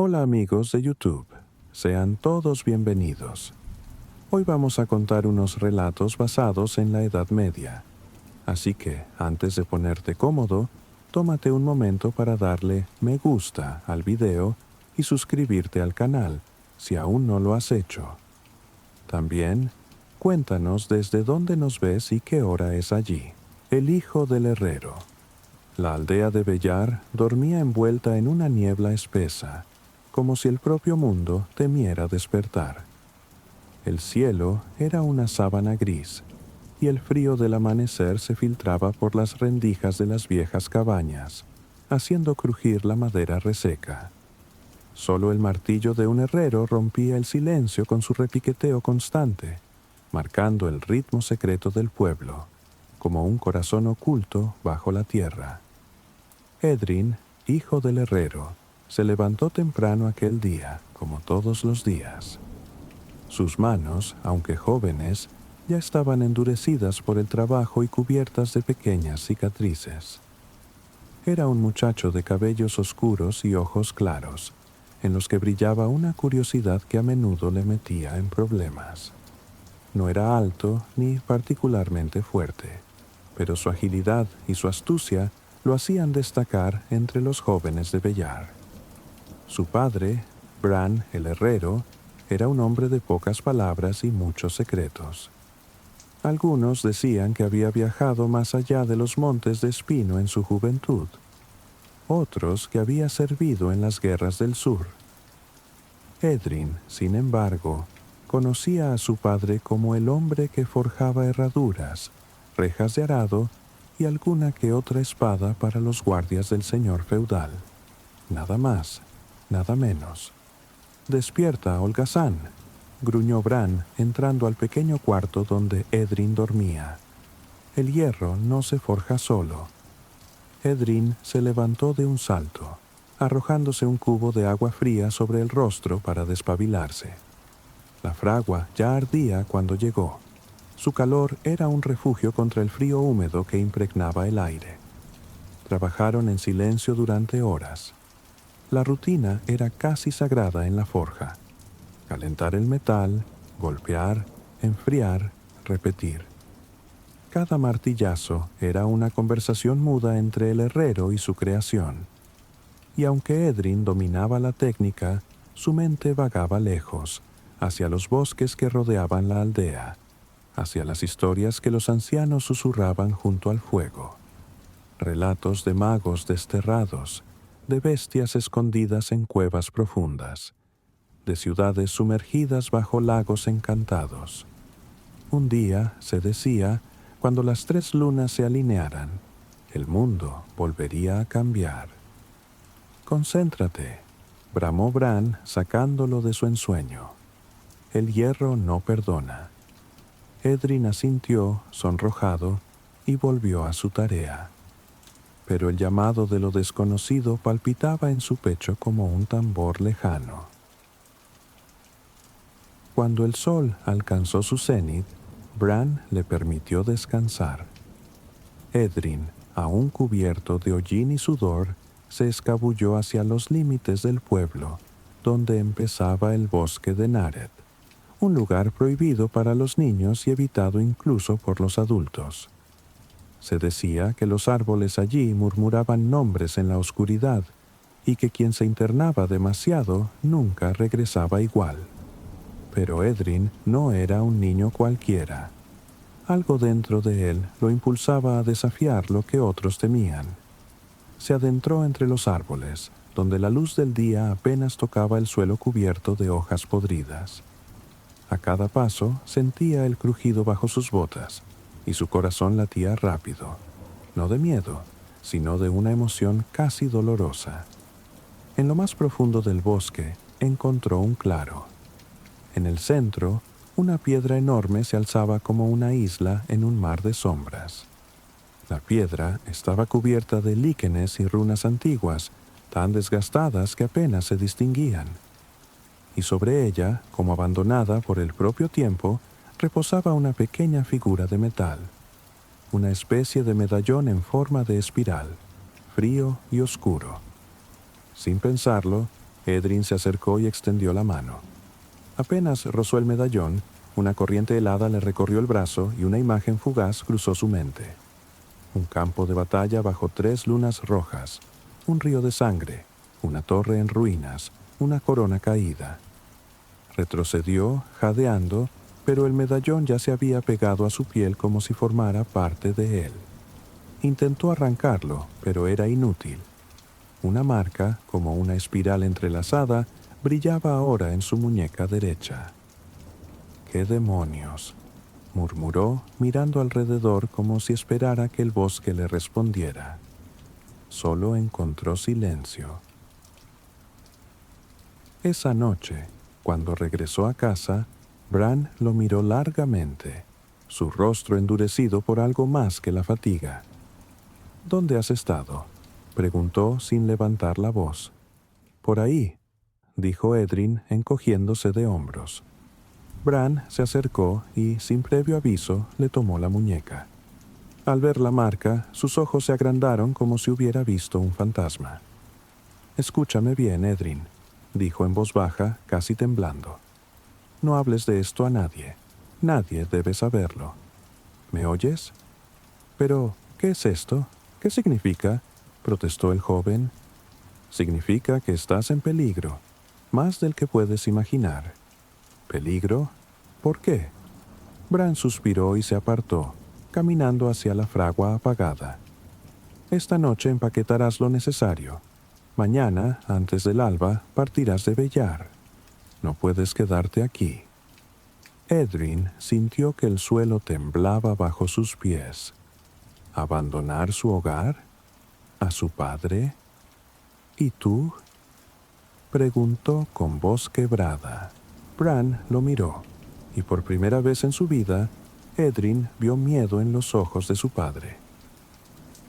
Hola amigos de YouTube, sean todos bienvenidos. Hoy vamos a contar unos relatos basados en la Edad Media, así que antes de ponerte cómodo, tómate un momento para darle me gusta al video y suscribirte al canal si aún no lo has hecho. También, cuéntanos desde dónde nos ves y qué hora es allí. El hijo del herrero. La aldea de Bellar dormía envuelta en una niebla espesa, como si el propio mundo temiera despertar. El cielo era una sábana gris, y el frío del amanecer se filtraba por las rendijas de las viejas cabañas, haciendo crujir la madera reseca. Solo el martillo de un herrero rompía el silencio con su repiqueteo constante, marcando el ritmo secreto del pueblo, como un corazón oculto bajo la tierra. Edrin, hijo del herrero, se levantó temprano aquel día, como todos los días. Sus manos, aunque jóvenes, ya estaban endurecidas por el trabajo y cubiertas de pequeñas cicatrices. Era un muchacho de cabellos oscuros y ojos claros, en los que brillaba una curiosidad que a menudo le metía en problemas. No era alto ni particularmente fuerte, pero su agilidad y su astucia lo hacían destacar entre los jóvenes de Bellar. Su padre, Bran el herrero, era un hombre de pocas palabras y muchos secretos. Algunos decían que había viajado más allá de los montes de Espino en su juventud, otros que había servido en las guerras del sur. Edrin, sin embargo, conocía a su padre como el hombre que forjaba herraduras, rejas de arado y alguna que otra espada para los guardias del señor feudal. Nada más, nada menos. «Despierta, holgazán», gruñó Bran entrando al pequeño cuarto donde Edrin dormía. «El hierro no se forja solo». Edrin se levantó de un salto, arrojándose un cubo de agua fría sobre el rostro para despabilarse. La fragua ya ardía cuando llegó. Su calor era un refugio contra el frío húmedo que impregnaba el aire. Trabajaron en silencio durante horas. La rutina era casi sagrada en la forja. Calentar el metal, golpear, enfriar, repetir. Cada martillazo era una conversación muda entre el herrero y su creación. Y aunque Edrin dominaba la técnica, su mente vagaba lejos, hacia los bosques que rodeaban la aldea, hacia las historias que los ancianos susurraban junto al fuego. Relatos de magos desterrados, de bestias escondidas en cuevas profundas, de ciudades sumergidas bajo lagos encantados. Un día, se decía, cuando las 3 lunas se alinearan, el mundo volvería a cambiar. «Concéntrate», bramó Bran sacándolo de su ensueño. «El hierro no perdona». Edrin asintió, sonrojado, y volvió a su tarea. Pero el llamado de lo desconocido palpitaba en su pecho como un tambor lejano. Cuando el sol alcanzó su cenit, Bran le permitió descansar. Edrin, aún cubierto de hollín y sudor, se escabulló hacia los límites del pueblo, donde empezaba el bosque de Nared, un lugar prohibido para los niños y evitado incluso por los adultos. Se decía que los árboles allí murmuraban nombres en la oscuridad y que quien se internaba demasiado nunca regresaba igual. Pero Edrin no era un niño cualquiera. Algo dentro de él lo impulsaba a desafiar lo que otros temían. Se adentró entre los árboles, donde la luz del día apenas tocaba el suelo cubierto de hojas podridas. A cada paso sentía el crujido bajo sus botas, y su corazón latía rápido, no de miedo, sino de una emoción casi dolorosa. En lo más profundo del bosque encontró un claro. En el centro, una piedra enorme se alzaba como una isla en un mar de sombras. La piedra estaba cubierta de líquenes y runas antiguas, tan desgastadas que apenas se distinguían. Y sobre ella, como abandonada por el propio tiempo, reposaba una pequeña figura de metal, una especie de medallón en forma de espiral, frío y oscuro. Sin pensarlo, Edrin se acercó y extendió la mano. Apenas rozó el medallón, una corriente helada le recorrió el brazo y una imagen fugaz cruzó su mente. Un campo de batalla bajo 3 lunas rojas, un río de sangre, una torre en ruinas, una corona caída. Retrocedió, jadeando, pero el medallón ya se había pegado a su piel como si formara parte de él. Intentó arrancarlo, pero era inútil. Una marca, como una espiral entrelazada, brillaba ahora en su muñeca derecha. ¡Qué demonios!, murmuró, mirando alrededor como si esperara que el bosque le respondiera. Solo encontró silencio. Esa noche, cuando regresó a casa, Bran lo miró largamente, su rostro endurecido por algo más que la fatiga. «¿Dónde has estado?», preguntó sin levantar la voz. «Por ahí», dijo Edrin, encogiéndose de hombros. Bran se acercó y, sin previo aviso, le tomó la muñeca. Al ver la marca, sus ojos se agrandaron como si hubiera visto un fantasma. «Escúchame bien, Edrin», dijo en voz baja, casi temblando. «No hables de esto a nadie. Nadie debe saberlo. ¿Me oyes?» «Pero, ¿qué es esto? ¿Qué significa?», protestó el joven. «Significa que estás en peligro, más del que puedes imaginar». «¿Peligro? ¿Por qué?». Bran suspiró y se apartó, caminando hacia la fragua apagada. «Esta noche empaquetarás lo necesario. Mañana, antes del alba, partirás de Vellar. No puedes quedarte aquí». Edrin sintió que el suelo temblaba bajo sus pies. ¿Abandonar su hogar? ¿A su padre? ¿Y tú?, preguntó con voz quebrada. Bran lo miró, y por primera vez en su vida, Edrin vio miedo en los ojos de su padre.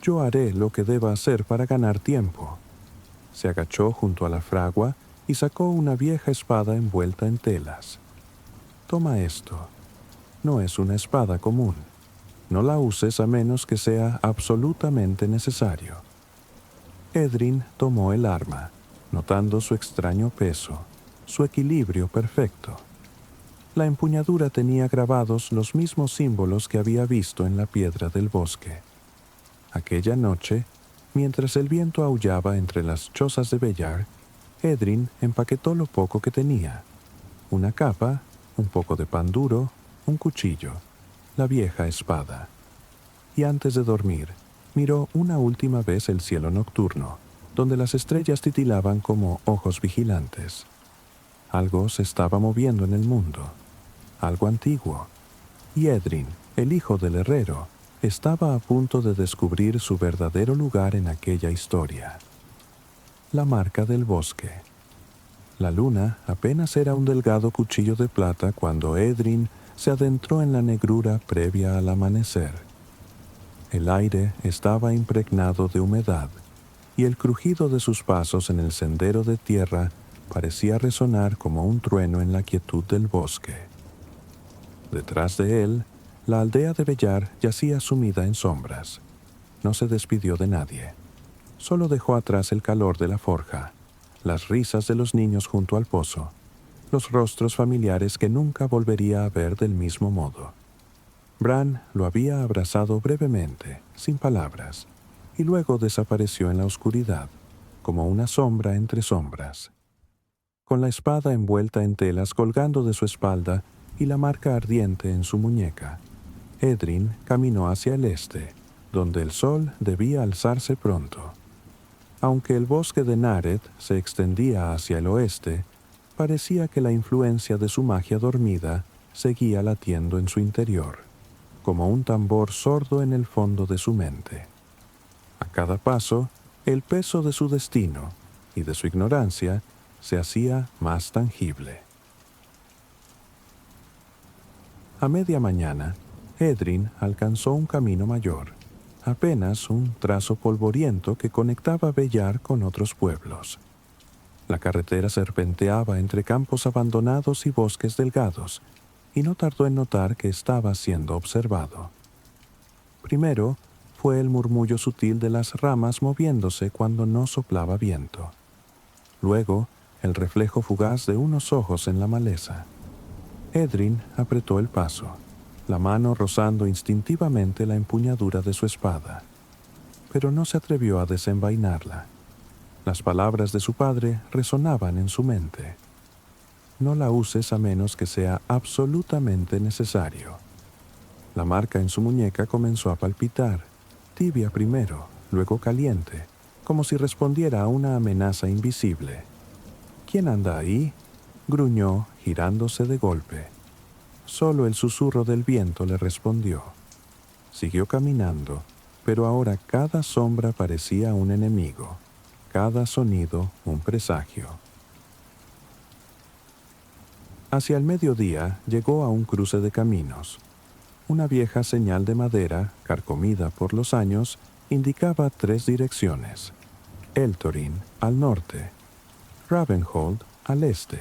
«Yo haré lo que deba hacer para ganar tiempo». Se agachó junto a la fragua y sacó una vieja espada envuelta en telas. «Toma esto. No es una espada común. No la uses a menos que sea absolutamente necesario». Edrin tomó el arma, notando su extraño peso, su equilibrio perfecto. La empuñadura tenía grabados los mismos símbolos que había visto en la piedra del bosque. Aquella noche, mientras el viento aullaba entre las chozas de Vellar, Edrin empaquetó lo poco que tenía: una capa, un poco de pan duro, un cuchillo, la vieja espada. Y antes de dormir, miró una última vez el cielo nocturno, donde las estrellas titilaban como ojos vigilantes. Algo se estaba moviendo en el mundo, algo antiguo, y Edrin, el hijo del herrero, estaba a punto de descubrir su verdadero lugar en aquella historia. La marca del bosque. La luna apenas era un delgado cuchillo de plata cuando Edrin se adentró en la negrura previa al amanecer. El aire estaba impregnado de humedad, y el crujido de sus pasos en el sendero de tierra parecía resonar como un trueno en la quietud del bosque. Detrás de él, la aldea de Vellar yacía sumida en sombras. No se despidió de nadie. Solo dejó atrás el calor de la forja, las risas de los niños junto al pozo, los rostros familiares que nunca volvería a ver del mismo modo. Bran lo había abrazado brevemente, sin palabras, y luego desapareció en la oscuridad, como una sombra entre sombras. Con la espada envuelta en telas colgando de su espalda y la marca ardiente en su muñeca, Edrin caminó hacia el este, donde el sol debía alzarse pronto. Aunque el bosque de Nared se extendía hacia el oeste, parecía que la influencia de su magia dormida seguía latiendo en su interior, como un tambor sordo en el fondo de su mente. A cada paso, el peso de su destino y de su ignorancia se hacía más tangible. A media mañana, Edrin alcanzó un camino mayor, apenas un trazo polvoriento que conectaba Vellar con otros pueblos. La carretera serpenteaba entre campos abandonados y bosques delgados, y no tardó en notar que estaba siendo observado. Primero fue el murmullo sutil de las ramas moviéndose cuando no soplaba viento. Luego, el reflejo fugaz de unos ojos en la maleza. Edrin apretó el paso, la mano rozando instintivamente la empuñadura de su espada, pero no se atrevió a desenvainarla. Las palabras de su padre resonaban en su mente. No la uses a menos que sea absolutamente necesario. La marca en su muñeca comenzó a palpitar, tibia primero, luego caliente, como si respondiera a una amenaza invisible. ¿Quién anda ahí?, gruñó, girándose de golpe. Solo el susurro del viento le respondió. Siguió caminando, pero ahora cada sombra parecía un enemigo, cada sonido un presagio. Hacia el mediodía llegó a un cruce de caminos. Una vieja señal de madera, carcomida por los años, indicaba 3 direcciones: Eltorin al norte, Ravenhold al este,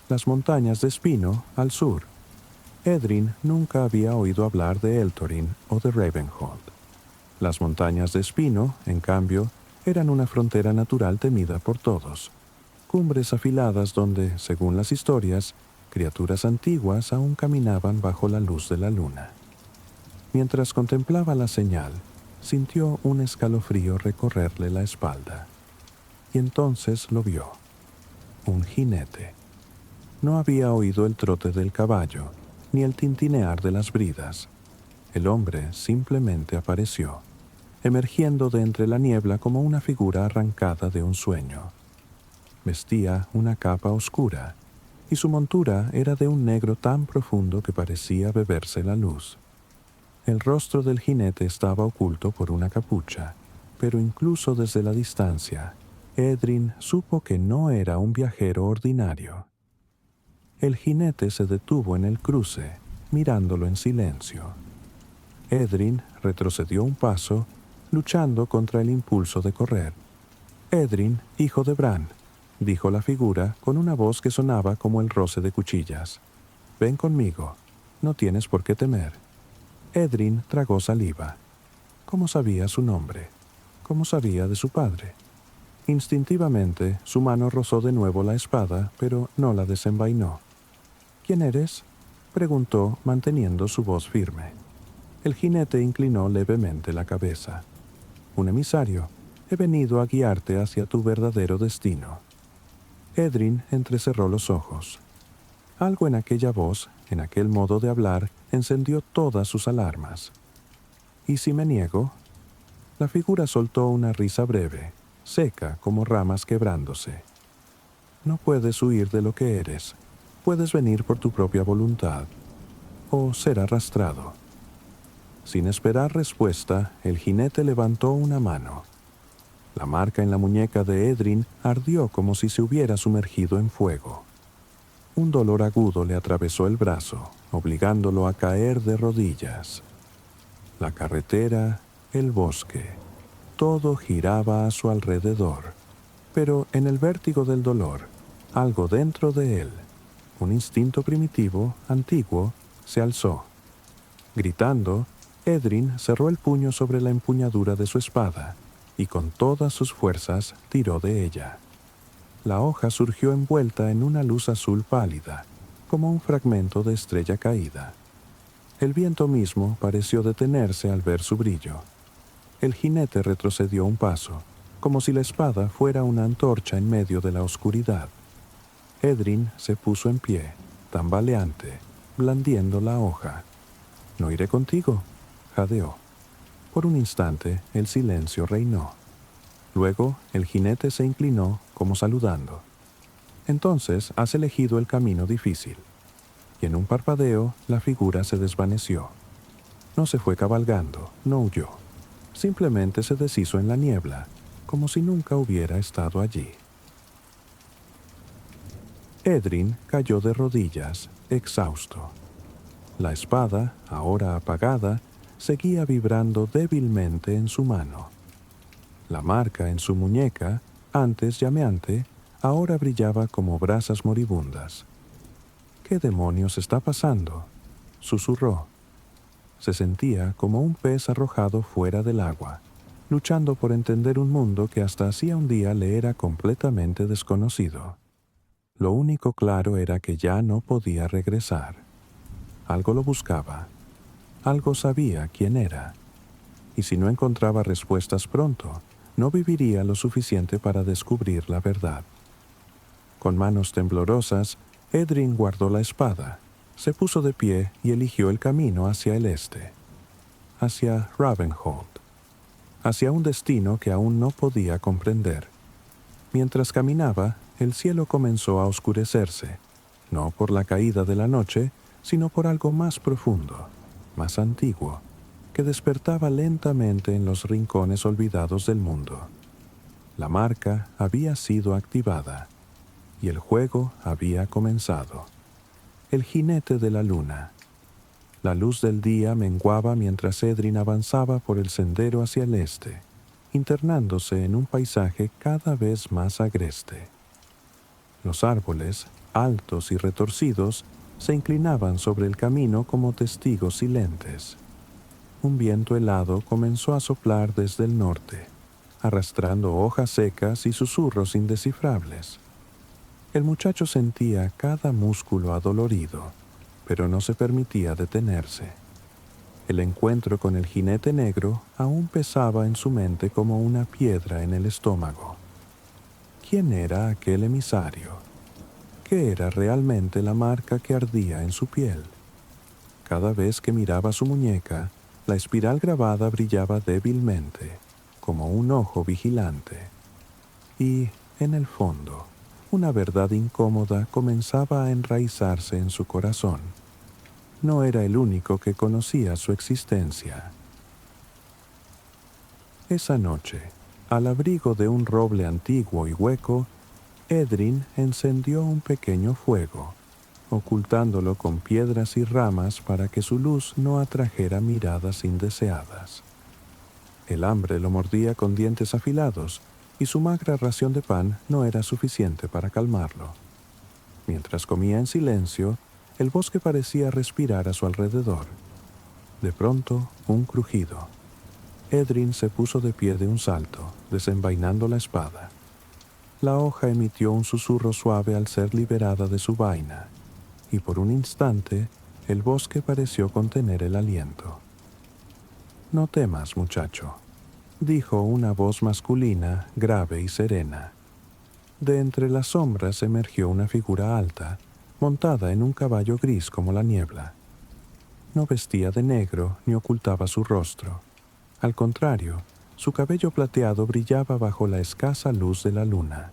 las montañas de Espino al sur. Edrin nunca había oído hablar de Eltorin o de Ravenhold. Las montañas de Espino, en cambio, eran una frontera natural temida por todos, cumbres afiladas donde, según las historias, criaturas antiguas aún caminaban bajo la luz de la luna. Mientras contemplaba la señal, sintió un escalofrío recorrerle la espalda. Y entonces lo vio. Un jinete. No había oído el trote del caballo, ni el tintinear de las bridas. El hombre simplemente apareció, emergiendo de entre la niebla como una figura arrancada de un sueño. Vestía una capa oscura, y su montura era de un negro tan profundo que parecía beberse la luz. El rostro del jinete estaba oculto por una capucha, pero incluso desde la distancia, Edrin supo que no era un viajero ordinario. El jinete se detuvo en el cruce, mirándolo en silencio. Edrin retrocedió un paso, luchando contra el impulso de correr. «Edrin, hijo de Bran», dijo la figura con una voz que sonaba como el roce de cuchillas. «Ven conmigo, no tienes por qué temer». Edrin tragó saliva. ¿Cómo sabía su nombre? ¿Cómo sabía de su padre? Instintivamente, su mano rozó de nuevo la espada, pero no la desenvainó. «¿Quién eres?», preguntó, manteniendo su voz firme. El jinete inclinó levemente la cabeza. «Un emisario. He venido a guiarte hacia tu verdadero destino». Edrin entrecerró los ojos. Algo en aquella voz, en aquel modo de hablar, encendió todas sus alarmas. «¿Y si me niego?». La figura soltó una risa breve, seca como ramas quebrándose. «No puedes huir de lo que eres. Puedes venir por tu propia voluntad, o ser arrastrado». Sin esperar respuesta, el jinete levantó una mano. La marca en la muñeca de Edrin ardió como si se hubiera sumergido en fuego. Un dolor agudo le atravesó el brazo, obligándolo a caer de rodillas. La carretera, el bosque, todo giraba a su alrededor. Pero en el vértigo del dolor, algo dentro de él, un instinto primitivo, antiguo, se alzó. Gritando, Edrin cerró el puño sobre la empuñadura de su espada y con todas sus fuerzas tiró de ella. La hoja surgió envuelta en una luz azul pálida, como un fragmento de estrella caída. El viento mismo pareció detenerse al ver su brillo. El jinete retrocedió un paso, como si la espada fuera una antorcha en medio de la oscuridad. Edrin se puso en pie, tambaleante, blandiendo la hoja. «No iré contigo», jadeó. Por un instante, el silencio reinó. Luego, el jinete se inclinó, como saludando. «Entonces has elegido el camino difícil». Y en un parpadeo, la figura se desvaneció. No se fue cabalgando, no huyó. Simplemente se deshizo en la niebla, como si nunca hubiera estado allí. Edrin cayó de rodillas, exhausto. La espada, ahora apagada, seguía vibrando débilmente en su mano. La marca en su muñeca, antes llameante, ahora brillaba como brasas moribundas. «¿Qué demonios está pasando?», susurró. Se sentía como un pez arrojado fuera del agua, luchando por entender un mundo que hasta hacía un día le era completamente desconocido. Lo único claro era que ya no podía regresar. Algo lo buscaba. Algo sabía quién era. Y si no encontraba respuestas pronto, no viviría lo suficiente para descubrir la verdad. Con manos temblorosas, Edrin guardó la espada, se puso de pie y eligió el camino hacia el este, hacia Ravenhold, hacia un destino que aún no podía comprender. Mientras caminaba, el cielo comenzó a oscurecerse, no por la caída de la noche, sino por algo más profundo, más antiguo, que despertaba lentamente en los rincones olvidados del mundo. La marca había sido activada y el juego había comenzado. El jinete de la luna. La luz del día menguaba mientras Edrin avanzaba por el sendero hacia el este, internándose en un paisaje cada vez más agreste. Los árboles, altos y retorcidos, se inclinaban sobre el camino como testigos silentes. Un viento helado comenzó a soplar desde el norte, arrastrando hojas secas y susurros indescifrables. El muchacho sentía cada músculo adolorido, pero no se permitía detenerse. El encuentro con el jinete negro aún pesaba en su mente como una piedra en el estómago. ¿Quién era aquel emisario? ¿Qué era realmente la marca que ardía en su piel? Cada vez que miraba su muñeca, la espiral grabada brillaba débilmente, como un ojo vigilante. Y, en el fondo, una verdad incómoda comenzaba a enraizarse en su corazón. No era el único que conocía su existencia. Esa noche, al abrigo de un roble antiguo y hueco, Edrin encendió un pequeño fuego, ocultándolo con piedras y ramas para que su luz no atrajera miradas indeseadas. El hambre lo mordía con dientes afilados y su magra ración de pan no era suficiente para calmarlo. Mientras comía en silencio, el bosque parecía respirar a su alrededor. De pronto, un crujido. Edrin se puso de pie de un salto, desenvainando la espada. La hoja emitió un susurro suave al ser liberada de su vaina, y por un instante el bosque pareció contener el aliento. «No temas, muchacho», dijo una voz masculina, grave y serena. De entre las sombras emergió una figura alta, montada en un caballo gris como la niebla. No vestía de negro ni ocultaba su rostro. Al contrario, su cabello plateado brillaba bajo la escasa luz de la luna,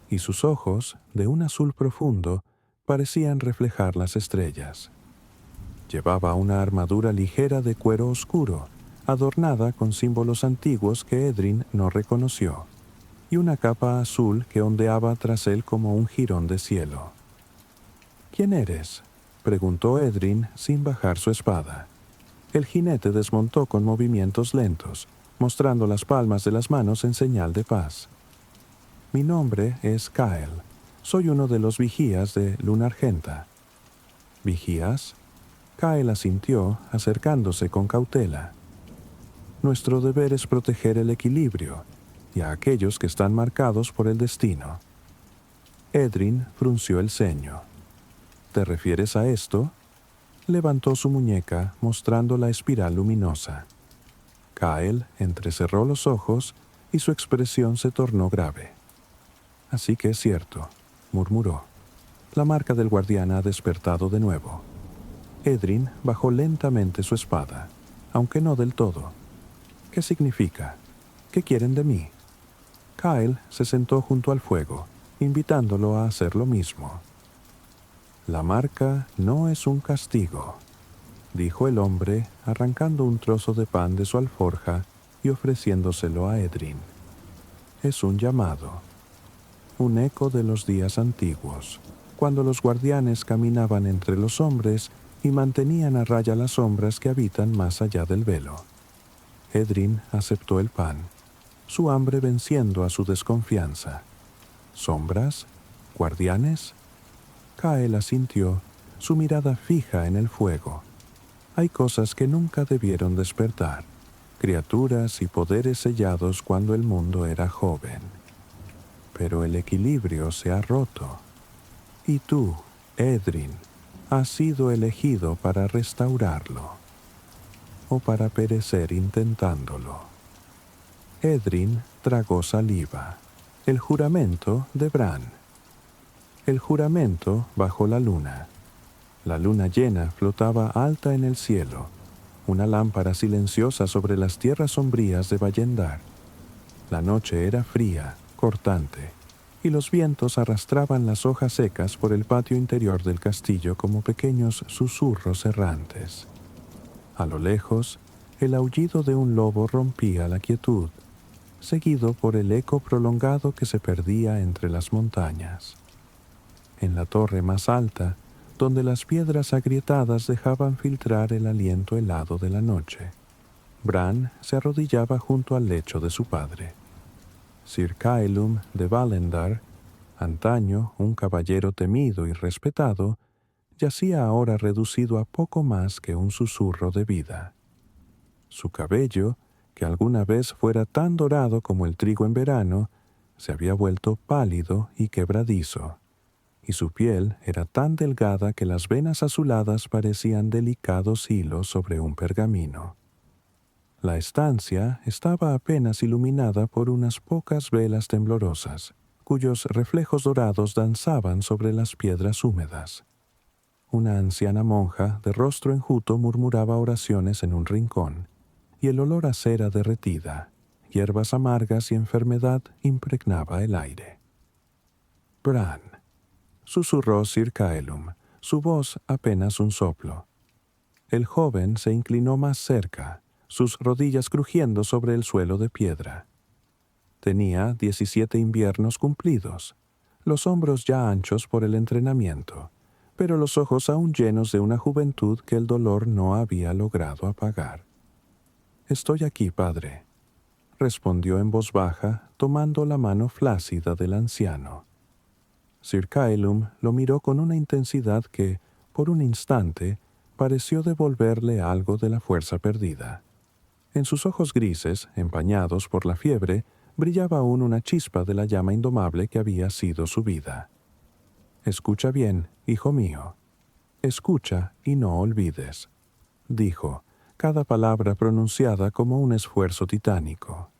y sus ojos, de un azul profundo, parecían reflejar las estrellas. Llevaba una armadura ligera de cuero oscuro, adornada con símbolos antiguos que Edrin no reconoció, y una capa azul que ondeaba tras él como un jirón de cielo. «¿Quién eres?», preguntó Edrin sin bajar su espada. El jinete desmontó con movimientos lentos, mostrando las palmas de las manos en señal de paz. «Mi nombre es Kael. Soy uno de los vigías de Lunargenta». «¿Vigías?». Kael asintió, acercándose con cautela. «Nuestro deber es proteger el equilibrio y a aquellos que están marcados por el destino». Edrin frunció el ceño. «¿Te refieres a esto?». Levantó su muñeca, mostrando la espiral luminosa. Kael entrecerró los ojos y su expresión se tornó grave. «Así que es cierto», murmuró. «La marca del guardián ha despertado de nuevo». Edrin bajó lentamente su espada, aunque no del todo. «¿Qué significa? ¿Qué quieren de mí?». Kael se sentó junto al fuego, invitándolo a hacer lo mismo. «La marca no es un castigo», dijo el hombre, arrancando un trozo de pan de su alforja y ofreciéndoselo a Edrin. «Es un llamado, un eco de los días antiguos, cuando los guardianes caminaban entre los hombres y mantenían a raya las sombras que habitan más allá del velo». Edrin aceptó el pan, su hambre venciendo a su desconfianza. «¿Sombras? ¿Guardianes?». Kael asintió, su mirada fija en el fuego. Hay cosas que nunca debieron despertar, criaturas y poderes sellados cuando el mundo era joven. Pero el equilibrio se ha roto. Y tú, Edrin, has sido elegido para restaurarlo, o para perecer intentándolo. Edrin tragó saliva. El juramento de Bran. El juramento bajo la luna. La luna llena flotaba alta en el cielo, una lámpara silenciosa sobre las tierras sombrías de Bayendar. La noche era fría, cortante, y los vientos arrastraban las hojas secas por el patio interior del castillo como pequeños susurros errantes. A lo lejos, el aullido de un lobo rompía la quietud, seguido por el eco prolongado que se perdía entre las montañas. En la torre más alta, donde las piedras agrietadas dejaban filtrar el aliento helado de la noche, Bran se arrodillaba junto al lecho de su padre. Sir Caelum de Valendar, antaño un caballero temido y respetado, yacía ahora reducido a poco más que un susurro de vida. Su cabello, que alguna vez fuera tan dorado como el trigo en verano, se había vuelto pálido y quebradizo, y su piel era tan delgada que las venas azuladas parecían delicados hilos sobre un pergamino. La estancia estaba apenas iluminada por unas pocas velas temblorosas, cuyos reflejos dorados danzaban sobre las piedras húmedas. Una anciana monja de rostro enjuto murmuraba oraciones en un rincón, y el olor a cera derretida, hierbas amargas y enfermedad impregnaba el aire. «Bran», susurró Sir Caelum, su voz apenas un soplo. El joven se inclinó más cerca, sus rodillas crujiendo sobre el suelo de piedra. Tenía 17 inviernos cumplidos, los hombros ya anchos por el entrenamiento, pero los ojos aún llenos de una juventud que el dolor no había logrado apagar. «Estoy aquí, padre», respondió en voz baja, tomando la mano flácida del anciano. Sir Caelum lo miró con una intensidad que, por un instante, pareció devolverle algo de la fuerza perdida. En sus ojos grises, empañados por la fiebre, brillaba aún una chispa de la llama indomable que había sido su vida. «Escucha bien, hijo mío. Escucha y no olvides», dijo, cada palabra pronunciada como un esfuerzo titánico.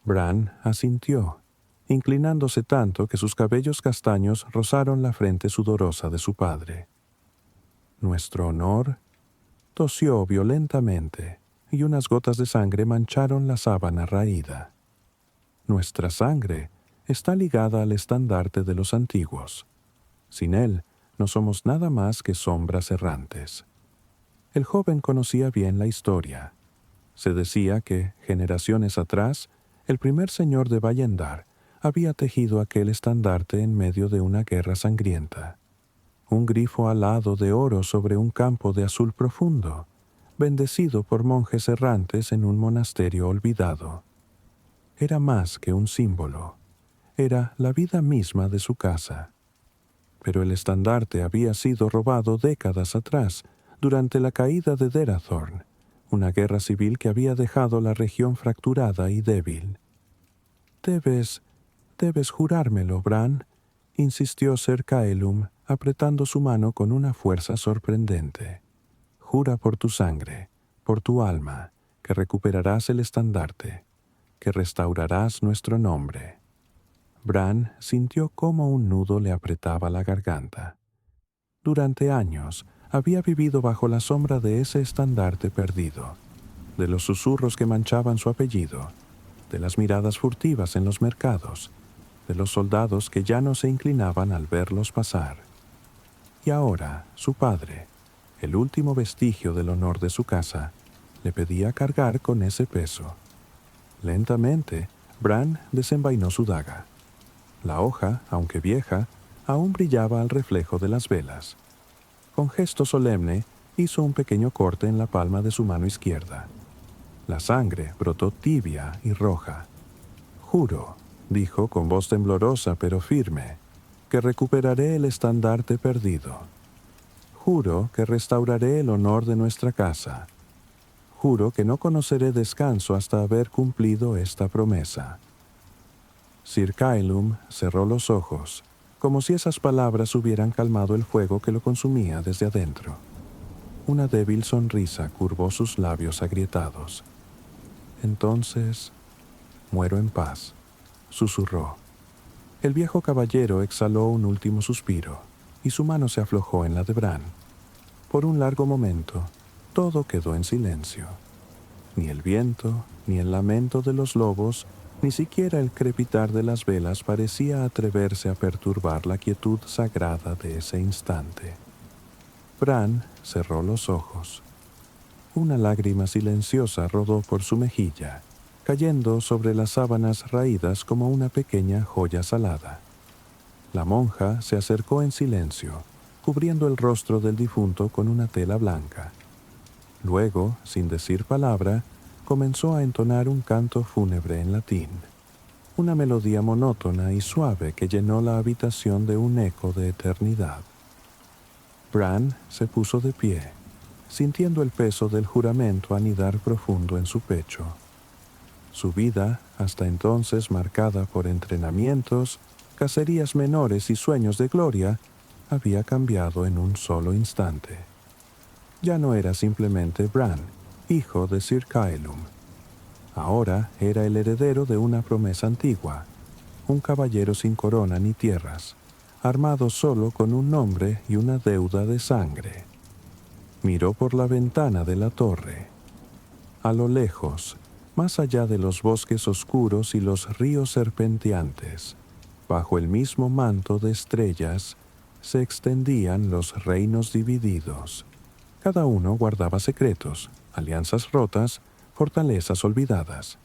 Bran asintió, inclinándose tanto que sus cabellos castaños rozaron la frente sudorosa de su padre. «Nuestro honor», tosió violentamente, y unas gotas de sangre mancharon la sábana raída. «Nuestra sangre está ligada al estandarte de los antiguos. Sin él, no somos nada más que sombras errantes». El joven conocía bien la historia. Se decía que, generaciones atrás, el primer señor de Bayendar había tejido aquel estandarte en medio de una guerra sangrienta. Un grifo alado de oro sobre un campo de azul profundo, bendecido por monjes errantes en un monasterio olvidado. Era más que un símbolo, era la vida misma de su casa. Pero el estandarte había sido robado décadas atrás, durante la caída de Derathorn, una guerra civil que había dejado la región fracturada y débil. Debes jurármelo, Bran», insistió Sir Caelum, apretando su mano con una fuerza sorprendente. «Jura por tu sangre, por tu alma, que recuperarás el estandarte, que restaurarás nuestro nombre». Bran sintió cómo un nudo le apretaba la garganta. Durante años había vivido bajo la sombra de ese estandarte perdido, de los susurros que manchaban su apellido, de las miradas furtivas en los mercados, de los soldados que ya no se inclinaban al verlos pasar. Y ahora su padre, el último vestigio del honor de su casa, le pedía cargar con ese peso. Lentamente, Bran desenvainó su daga. La hoja, aunque vieja, aún brillaba al reflejo de las velas. Con gesto solemne, hizo un pequeño corte en la palma de su mano izquierda. La sangre brotó tibia y roja. «Juro», dijo con voz temblorosa pero firme, «que recuperaré el estandarte perdido. Juro que restauraré el honor de nuestra casa. Juro que no conoceré descanso hasta haber cumplido esta promesa». Sir Caelum cerró los ojos, como si esas palabras hubieran calmado el fuego que lo consumía desde adentro. Una débil sonrisa curvó sus labios agrietados. Entonces, muero en paz, susurró. El viejo caballero exhaló un último suspiro y su mano se aflojó en la de Bran. Por un largo momento, todo quedó en silencio. Ni el viento, ni el lamento de los lobos, ni siquiera el crepitar de las velas parecía atreverse a perturbar la quietud sagrada de ese instante. Bran cerró los ojos. Una lágrima silenciosa rodó por su mejilla, cayendo sobre las sábanas raídas como una pequeña joya salada. La monja se acercó en silencio, cubriendo el rostro del difunto con una tela blanca. Luego, sin decir palabra, comenzó a entonar un canto fúnebre en latín, una melodía monótona y suave que llenó la habitación de un eco de eternidad. Bran se puso de pie, sintiendo el peso del juramento anidar profundo en su pecho. Su vida, hasta entonces marcada por entrenamientos, cacerías menores y sueños de gloria, había cambiado en un solo instante. Ya no era simplemente Bran, hijo de Sir Caelum. Ahora era el heredero de una promesa antigua, un caballero sin corona ni tierras, armado solo con un nombre y una deuda de sangre. Miró por la ventana de la torre. A lo lejos, más allá de los bosques oscuros y los ríos serpenteantes, bajo el mismo manto de estrellas, se extendían los reinos divididos. Cada uno guardaba secretos, alianzas rotas, fortalezas olvidadas.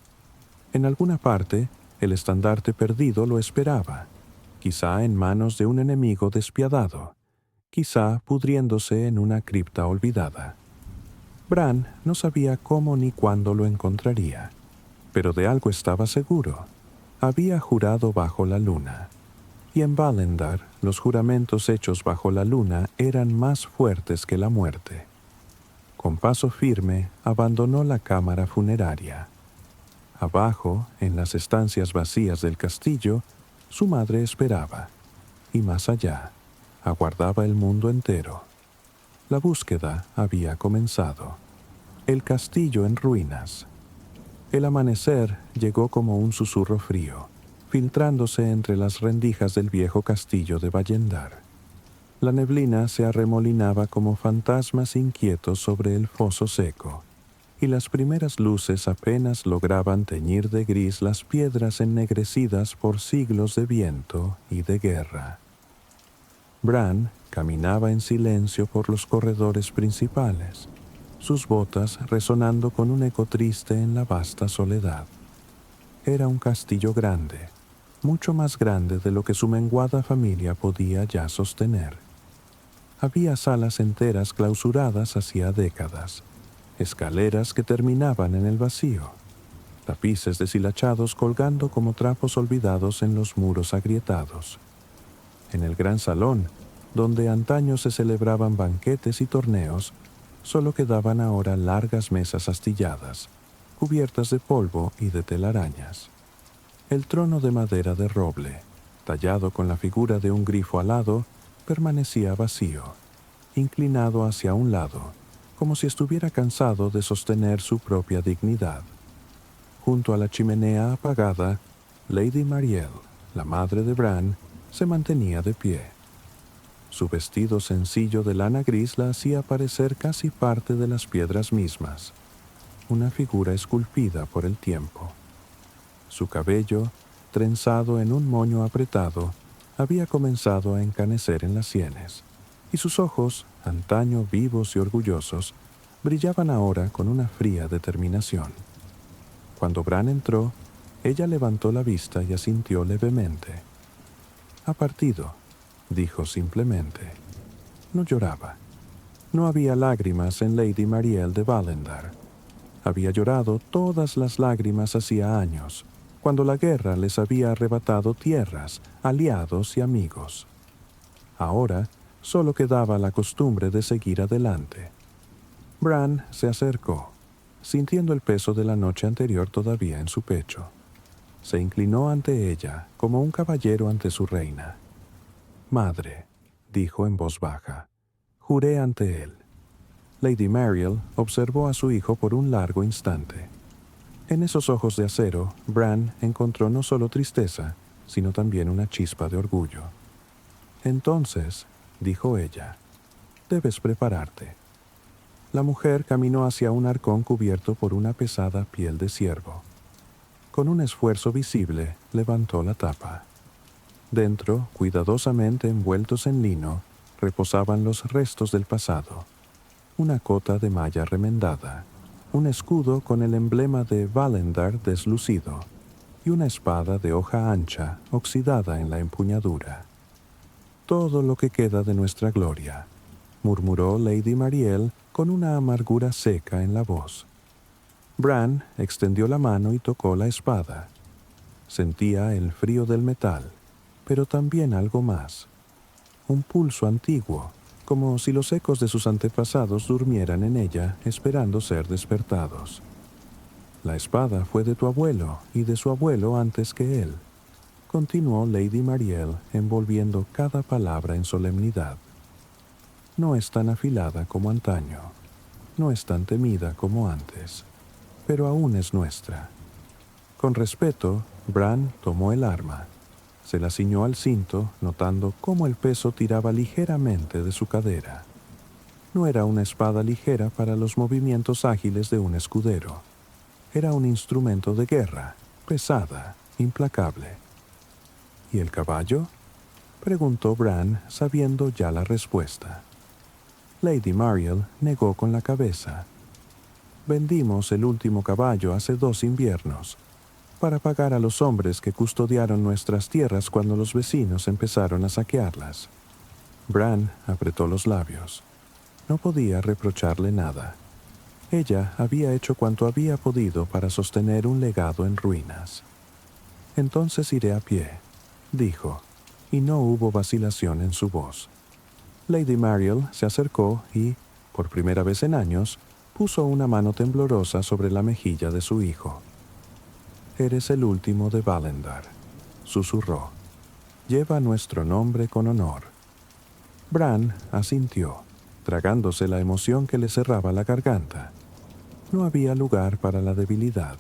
En alguna parte, el estandarte perdido lo esperaba, quizá en manos de un enemigo despiadado, quizá pudriéndose en una cripta olvidada. Bran no sabía cómo ni cuándo lo encontraría, pero de algo estaba seguro. Había jurado bajo la luna, y en Valendar los juramentos hechos bajo la luna eran más fuertes que la muerte. Con paso firme abandonó la cámara funeraria. Abajo, en las estancias vacías del castillo, su madre esperaba, y más allá, aguardaba el mundo entero. La búsqueda había comenzado. El castillo en ruinas. El amanecer llegó como un susurro frío, filtrándose entre las rendijas del viejo castillo de Vallendar. La neblina se arremolinaba como fantasmas inquietos sobre el foso seco, y las primeras luces apenas lograban teñir de gris las piedras ennegrecidas por siglos de viento y de guerra. Bran caminaba en silencio por los corredores principales, sus botas resonando con un eco triste en la vasta soledad. Era un castillo grande, mucho más grande de lo que su menguada familia podía ya sostener. Había salas enteras clausuradas hacía décadas, escaleras que terminaban en el vacío, tapices deshilachados colgando como trapos olvidados en los muros agrietados. En el gran salón, donde antaño se celebraban banquetes y torneos, solo quedaban ahora largas mesas astilladas, cubiertas de polvo y de telarañas. El trono de madera de roble, tallado con la figura de un grifo alado, permanecía vacío, inclinado hacia un lado, como si estuviera cansado de sostener su propia dignidad. Junto a la chimenea apagada, Lady Marielle, la madre de Bran, se mantenía de pie. Su vestido sencillo de lana gris la hacía parecer casi parte de las piedras mismas, una figura esculpida por el tiempo. Su cabello, trenzado en un moño apretado, había comenzado a encanecer en las sienes, y sus ojos, antaño vivos y orgullosos, brillaban ahora con una fría determinación. Cuando Bran entró, ella levantó la vista y asintió levemente. «Ha partido», dijo simplemente. No lloraba. No había lágrimas en Lady Marielle de Valendar. Había llorado todas las lágrimas hacía años, cuando la guerra les había arrebatado tierras, aliados y amigos. Ahora solo quedaba la costumbre de seguir adelante. Bran se acercó, sintiendo el peso de la noche anterior todavía en su pecho. Se inclinó ante ella como un caballero ante su reina. Madre, dijo en voz baja, juré ante él. Lady Mariel observó a su hijo por un largo instante. En esos ojos de acero, Bran encontró no solo tristeza, sino también una chispa de orgullo. Entonces, dijo ella, debes prepararte. La mujer caminó hacia un arcón cubierto por una pesada piel de ciervo. Con un esfuerzo visible, levantó la tapa. Dentro, cuidadosamente envueltos en lino, reposaban los restos del pasado. Una cota de malla remendada, un escudo con el emblema de Valendar deslucido y una espada de hoja ancha oxidada en la empuñadura. Todo lo que queda de nuestra gloria, murmuró Lady Mariel con una amargura seca en la voz. Bran extendió la mano y tocó la espada. Sentía el frío del metal, pero también algo más. Un pulso antiguo, como si los ecos de sus antepasados durmieran en ella, esperando ser despertados. La espada fue de tu abuelo y de su abuelo antes que él, continuó Lady Mariel, envolviendo cada palabra en solemnidad. No es tan afilada como antaño, no es tan temida como antes, pero aún es nuestra. Con respeto, Bran tomó el arma. Se la ciñó al cinto, notando cómo el peso tiraba ligeramente de su cadera. No era una espada ligera para los movimientos ágiles de un escudero. Era un instrumento de guerra, pesada, implacable. ¿Y el caballo?, preguntó Bran, sabiendo ya la respuesta. Lady Mariel negó con la cabeza. Vendimos el último caballo hace 2 inviernos, para pagar a los hombres que custodiaron nuestras tierras cuando los vecinos empezaron a saquearlas. Bran apretó los labios. No podía reprocharle nada. Ella había hecho cuanto había podido para sostener un legado en ruinas. Entonces iré a pie, dijo, y no hubo vacilación en su voz. Lady Mariel se acercó y, por primera vez en años, puso una mano temblorosa sobre la mejilla de su hijo. Eres el último de Valendar, susurró. Lleva nuestro nombre con honor. Bran asintió, tragándose la emoción que le cerraba la garganta. No había lugar para la debilidad.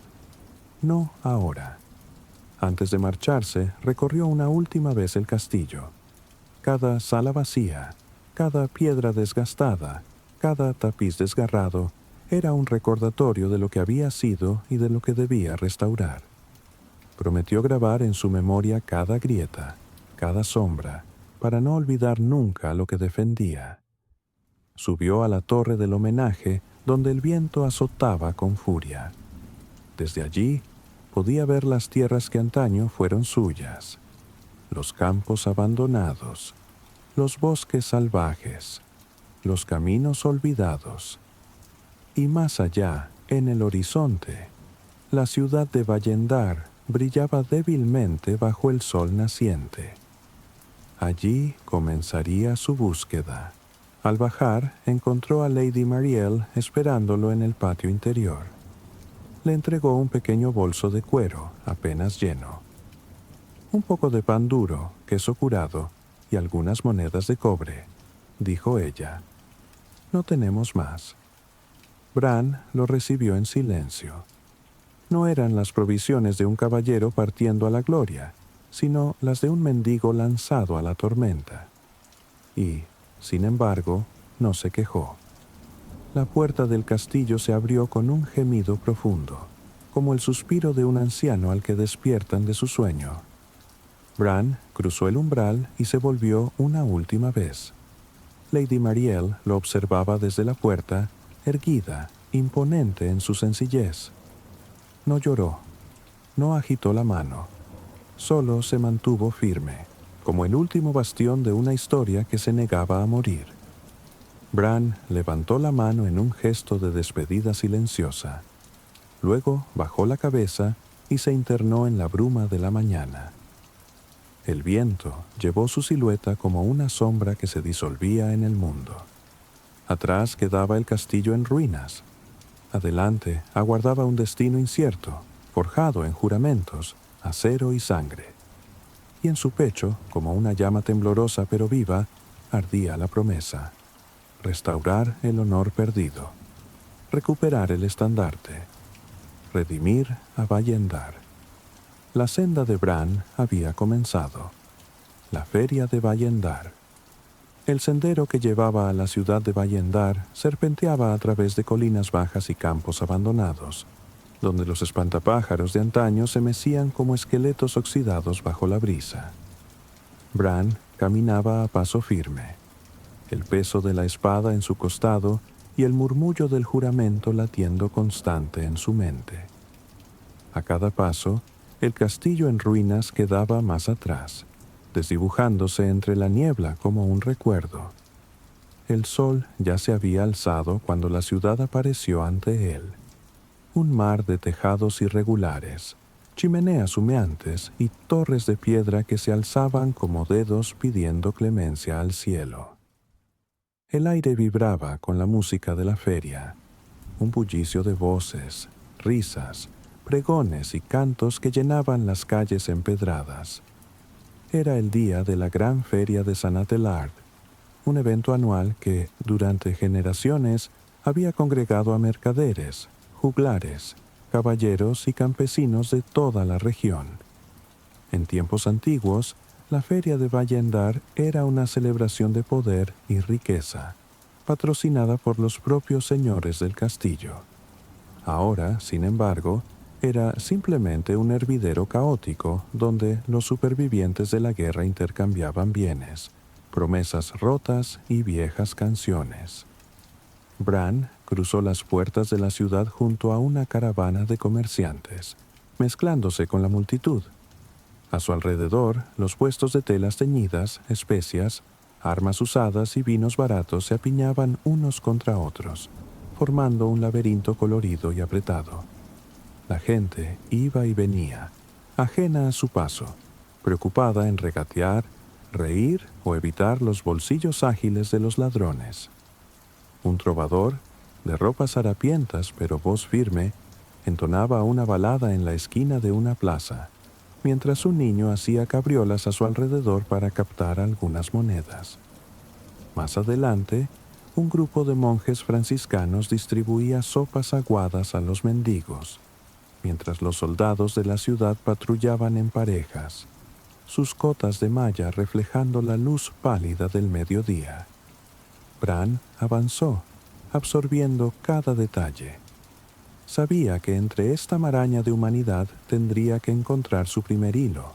No ahora. Antes de marcharse, recorrió una última vez el castillo. Cada sala vacía, cada piedra desgastada, cada tapiz desgarrado, era un recordatorio de lo que había sido y de lo que debía restaurar. Prometió grabar en su memoria cada grieta, cada sombra, para no olvidar nunca lo que defendía. Subió a la torre del homenaje, donde el viento azotaba con furia. Desde allí, podía ver las tierras que antaño fueron suyas, los campos abandonados, los bosques salvajes, los caminos olvidados, y más allá, en el horizonte, la ciudad de Vallendar brillaba débilmente bajo el sol naciente. Allí comenzaría su búsqueda. Al bajar, encontró a Lady Mariel esperándolo en el patio interior. Le entregó un pequeño bolso de cuero, apenas lleno. Un poco de pan duro, queso curado y algunas monedas de cobre, dijo ella. No tenemos más. Bran lo recibió en silencio. No eran las provisiones de un caballero partiendo a la gloria, sino las de un mendigo lanzado a la tormenta. Y, sin embargo, no se quejó. La puerta del castillo se abrió con un gemido profundo, como el suspiro de un anciano al que despiertan de su sueño. Bran cruzó el umbral y se volvió una última vez. Lady Mariel lo observaba desde la puerta, erguida, imponente en su sencillez. No lloró, no agitó la mano, solo se mantuvo firme, como el último bastión de una historia que se negaba a morir. Bran levantó la mano en un gesto de despedida silenciosa. Luego bajó la cabeza y se internó en la bruma de la mañana. El viento llevó su silueta como una sombra que se disolvía en el mundo. Atrás quedaba el castillo en ruinas. Adelante aguardaba un destino incierto, forjado en juramentos, acero y sangre. y en su pecho, como una llama temblorosa pero viva, ardía la promesa: restaurar el honor perdido, recuperar el estandarte, redimir a Bayendar. La senda de Bran había comenzado. La feria de Bayendar. El sendero que llevaba a la ciudad de Bayendar serpenteaba a través de colinas bajas y campos abandonados, donde los espantapájaros de antaño se mecían como esqueletos oxidados bajo la brisa. Bran caminaba a paso firme, el peso de la espada en su costado y el murmullo del juramento latiendo constante en su mente. A cada paso, el castillo en ruinas quedaba más atrás, desdibujándose entre la niebla como un recuerdo. El sol ya se había alzado cuando la ciudad apareció ante él. Un mar de tejados irregulares, chimeneas humeantes y torres de piedra que se alzaban como dedos pidiendo clemencia al cielo. El aire vibraba con la música de la feria, un bullicio de voces, risas, pregones y cantos que llenaban las calles empedradas. Era el día de la gran feria de San Atelard, un evento anual que, durante generaciones, había congregado a mercaderes, juglares, caballeros y campesinos de toda la región. En tiempos antiguos, la feria de Bayendar era una celebración de poder y riqueza, patrocinada por los propios señores del castillo. Ahora, sin embargo, era simplemente un hervidero caótico donde los supervivientes de la guerra intercambiaban bienes, promesas rotas y viejas canciones. Bran cruzó las puertas de la ciudad junto a una caravana de comerciantes, mezclándose con la multitud. A su alrededor, los puestos de telas teñidas, especias, armas usadas y vinos baratos se apiñaban unos contra otros, formando un laberinto colorido y apretado. La gente iba y venía, ajena a su paso, preocupada en regatear, reír o evitar los bolsillos ágiles de los ladrones. Un trovador, de ropas harapientas pero voz firme, entonaba una balada en la esquina de una plaza, mientras un niño hacía cabriolas a su alrededor para captar algunas monedas. Más adelante, un grupo de monjes franciscanos distribuía sopas aguadas a los mendigos, mientras los soldados de la ciudad patrullaban en parejas, sus cotas de malla reflejando la luz pálida del mediodía. Bran avanzó, absorbiendo cada detalle. Sabía que entre esta maraña de humanidad tendría que encontrar su primer hilo,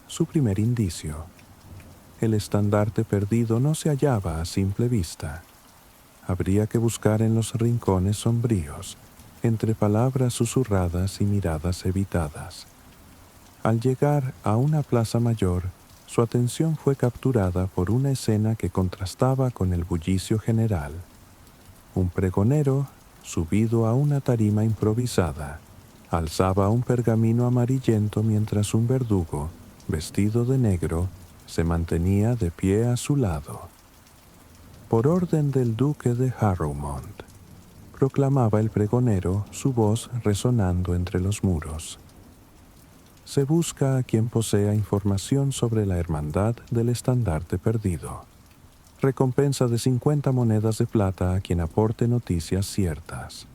su primer indicio. El estandarte perdido no se hallaba a simple vista. Habría que buscar en los rincones sombríos, entre palabras susurradas y miradas evitadas. Al llegar a una plaza mayor, su atención fue capturada por una escena que contrastaba con el bullicio general. Un pregonero, subido a una tarima improvisada, alzaba un pergamino amarillento mientras un verdugo, vestido de negro, se mantenía de pie a su lado. Por orden del duque de Harrowmont, proclamaba el pregonero, su voz resonando entre los muros. Se busca a quien posea información sobre la hermandad del estandarte perdido. Recompensa de 50 monedas de plata a quien aporte noticias ciertas.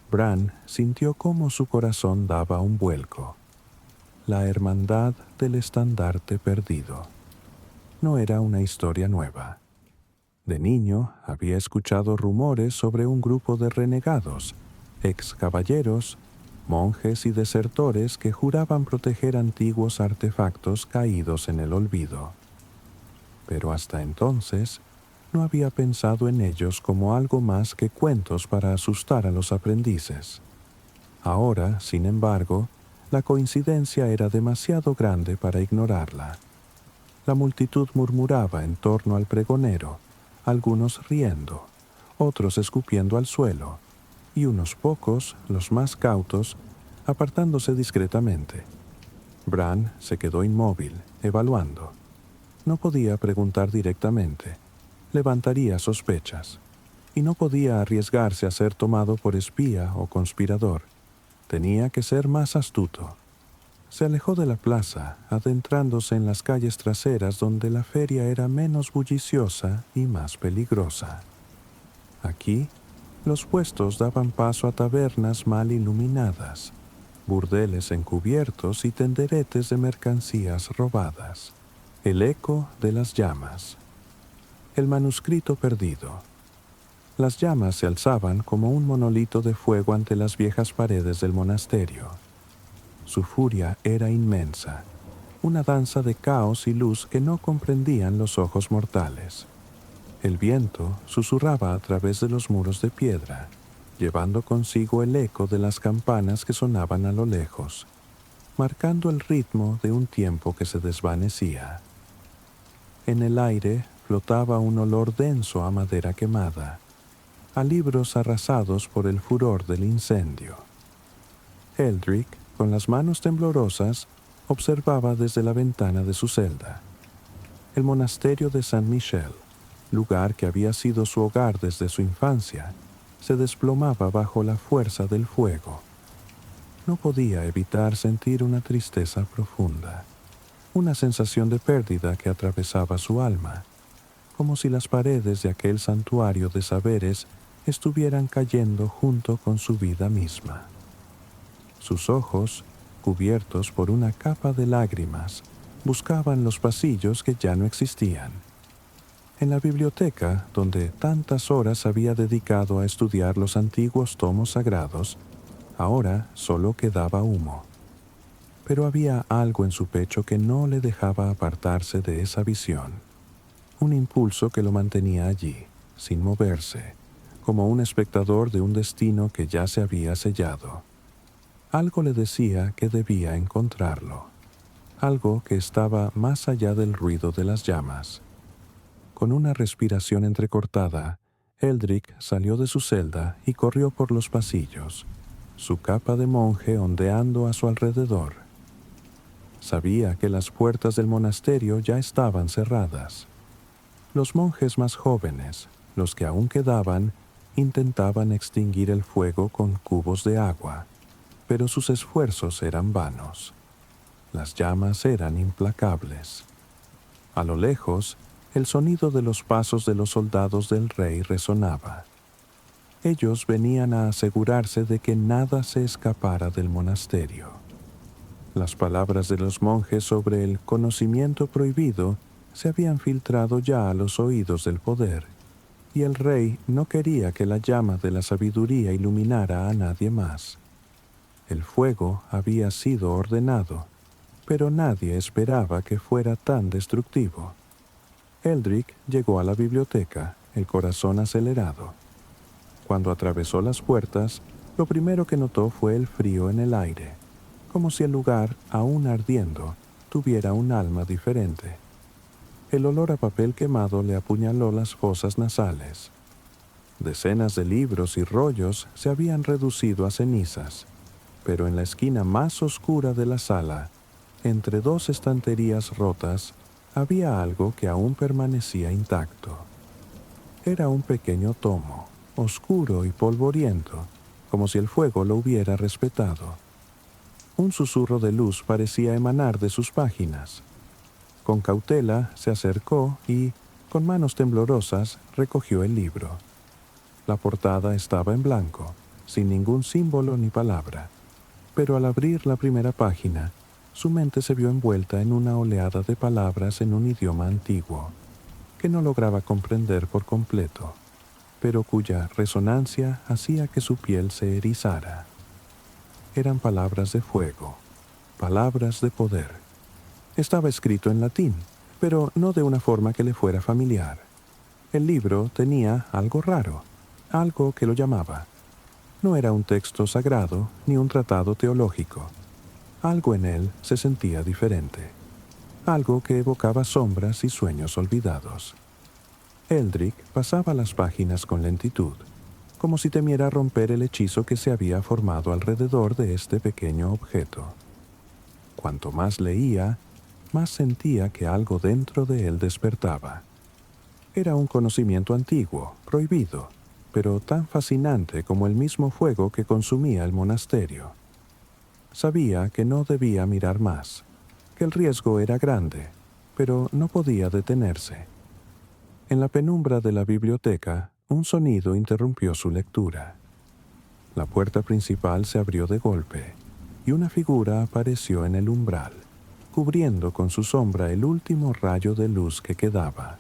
Bran sintió cómo su corazón daba un vuelco. La hermandad del estandarte perdido. No era una historia nueva. De niño había escuchado rumores sobre un grupo de renegados, ex caballeros, monjes y desertores que juraban proteger antiguos artefactos caídos en el olvido. Pero hasta entonces no había pensado en ellos como algo más que cuentos para asustar a los aprendices. Ahora, sin embargo, la coincidencia era demasiado grande para ignorarla. La multitud murmuraba en torno al pregonero, algunos riendo, otros escupiendo al suelo, y unos pocos, los más cautos, apartándose discretamente. Bran se quedó inmóvil, evaluando. No podía preguntar directamente, levantaría sospechas, y no podía arriesgarse a ser tomado por espía o conspirador. Tenía que ser más astuto. Se alejó de la plaza, adentrándose en las calles traseras donde la feria era menos bulliciosa y más peligrosa. Aquí, los puestos daban paso a tabernas mal iluminadas, burdeles encubiertos y tenderetes de mercancías robadas. El eco de las llamas. El manuscrito perdido. Las llamas se alzaban como un monolito de fuego ante las viejas paredes del monasterio. Su furia era inmensa, una danza de caos y luz que no comprendían los ojos mortales. El viento susurraba a través de los muros de piedra, llevando consigo el eco de las campanas que sonaban a lo lejos, marcando el ritmo de un tiempo que se desvanecía. En el aire flotaba un olor denso a madera quemada, a libros arrasados por el furor del incendio. Eldrick, con las manos temblorosas, observaba desde la ventana de su celda. El monasterio de Saint-Michel, lugar que había sido su hogar desde su infancia, se desplomaba bajo la fuerza del fuego. No podía evitar sentir una tristeza profunda, una sensación de pérdida que atravesaba su alma, como si las paredes de aquel santuario de saberes estuvieran cayendo junto con su vida misma. Sus ojos, cubiertos por una capa de lágrimas, buscaban los pasillos que ya no existían. En la biblioteca, donde tantas horas había dedicado a estudiar los antiguos tomos sagrados, ahora solo quedaba humo. Pero había algo en su pecho que no le dejaba apartarse de esa visión. Un impulso que lo mantenía allí, sin moverse, como un espectador de un destino que ya se había sellado. Algo le decía que debía encontrarlo, algo que estaba más allá del ruido de las llamas. Con una respiración entrecortada, Eldrick salió de su celda y corrió por los pasillos, su capa de monje ondeando a su alrededor. Sabía que las puertas del monasterio ya estaban cerradas. Los monjes más jóvenes, los que aún quedaban, intentaban extinguir el fuego con cubos de agua, pero sus esfuerzos eran vanos. Las llamas eran implacables. A lo lejos, el sonido de los pasos de los soldados del rey resonaba. Ellos venían a asegurarse de que nada se escapara del monasterio. Las palabras de los monjes sobre el conocimiento prohibido se habían filtrado ya a los oídos del poder, y el rey no quería que la llama de la sabiduría iluminara a nadie más. El fuego había sido ordenado, pero nadie esperaba que fuera tan destructivo. Eldrick llegó a la biblioteca, el corazón acelerado. Cuando atravesó las puertas, lo primero que notó fue el frío en el aire, como si el lugar, aún ardiendo, tuviera un alma diferente. El olor a papel quemado le apuñaló las fosas nasales. Decenas de libros y rollos se habían reducido a cenizas, pero en la esquina más oscura de la sala, entre dos estanterías rotas, había algo que aún permanecía intacto. Era un pequeño tomo, oscuro y polvoriento, como si el fuego lo hubiera respetado. Un susurro de luz parecía emanar de sus páginas. Con cautela se acercó y, con manos temblorosas, recogió el libro. La portada estaba en blanco, sin ningún símbolo ni palabra, pero al abrir la primera página, su mente se vio envuelta en una oleada de palabras en un idioma antiguo, que no lograba comprender por completo, pero cuya resonancia hacía que su piel se erizara. Eran palabras de fuego, palabras de poder. Estaba escrito en latín, pero no de una forma que le fuera familiar. El libro tenía algo raro, algo que lo llamaba. No era un texto sagrado ni un tratado teológico. Algo en él se sentía diferente, algo que evocaba sombras y sueños olvidados. Eldrick pasaba las páginas con lentitud, como si temiera romper el hechizo que se había formado alrededor de este pequeño objeto. Cuanto más leía, más sentía que algo dentro de él despertaba. Era un conocimiento antiguo, prohibido, pero tan fascinante como el mismo fuego que consumía el monasterio. Sabía que no debía mirar más, que el riesgo era grande, pero no podía detenerse. En la penumbra de la biblioteca, un sonido interrumpió su lectura. La puerta principal se abrió de golpe, y una figura apareció en el umbral, cubriendo con su sombra el último rayo de luz que quedaba.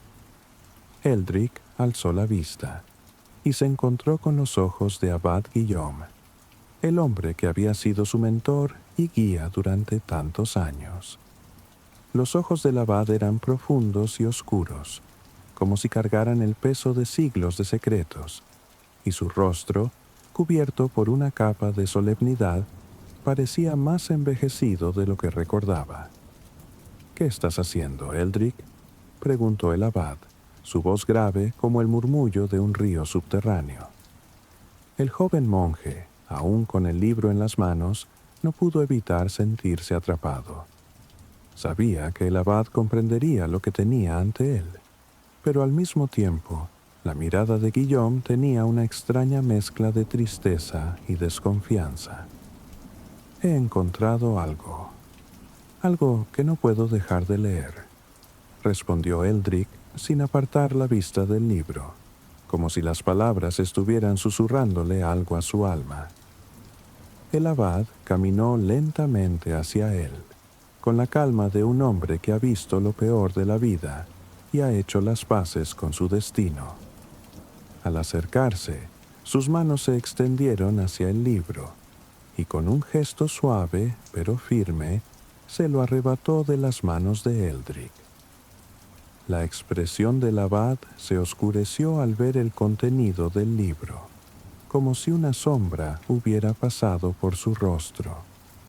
Eldrick alzó la vista, y se encontró con los ojos de Abad Guillaume, el hombre que había sido su mentor y guía durante tantos años. Los ojos del abad eran profundos y oscuros, como si cargaran el peso de siglos de secretos, y su rostro, cubierto por una capa de solemnidad, parecía más envejecido de lo que recordaba. «¿Qué estás haciendo, Eldrick?», preguntó el abad, su voz grave como el murmullo de un río subterráneo. El joven monje, aún con el libro en las manos, no pudo evitar sentirse atrapado. Sabía que el abad comprendería lo que tenía ante él, pero al mismo tiempo, la mirada de Guillaume tenía una extraña mezcla de tristeza y desconfianza. «He encontrado algo que no puedo dejar de leer», respondió Eldrick sin apartar la vista del libro, como si las palabras estuvieran susurrándole algo a su alma. El abad caminó lentamente hacia él, con la calma de un hombre que ha visto lo peor de la vida y ha hecho las paces con su destino. Al acercarse, sus manos se extendieron hacia el libro, y con un gesto suave pero firme, se lo arrebató de las manos de Eldrick. La expresión del abad se oscureció al ver el contenido del libro, como si una sombra hubiera pasado por su rostro.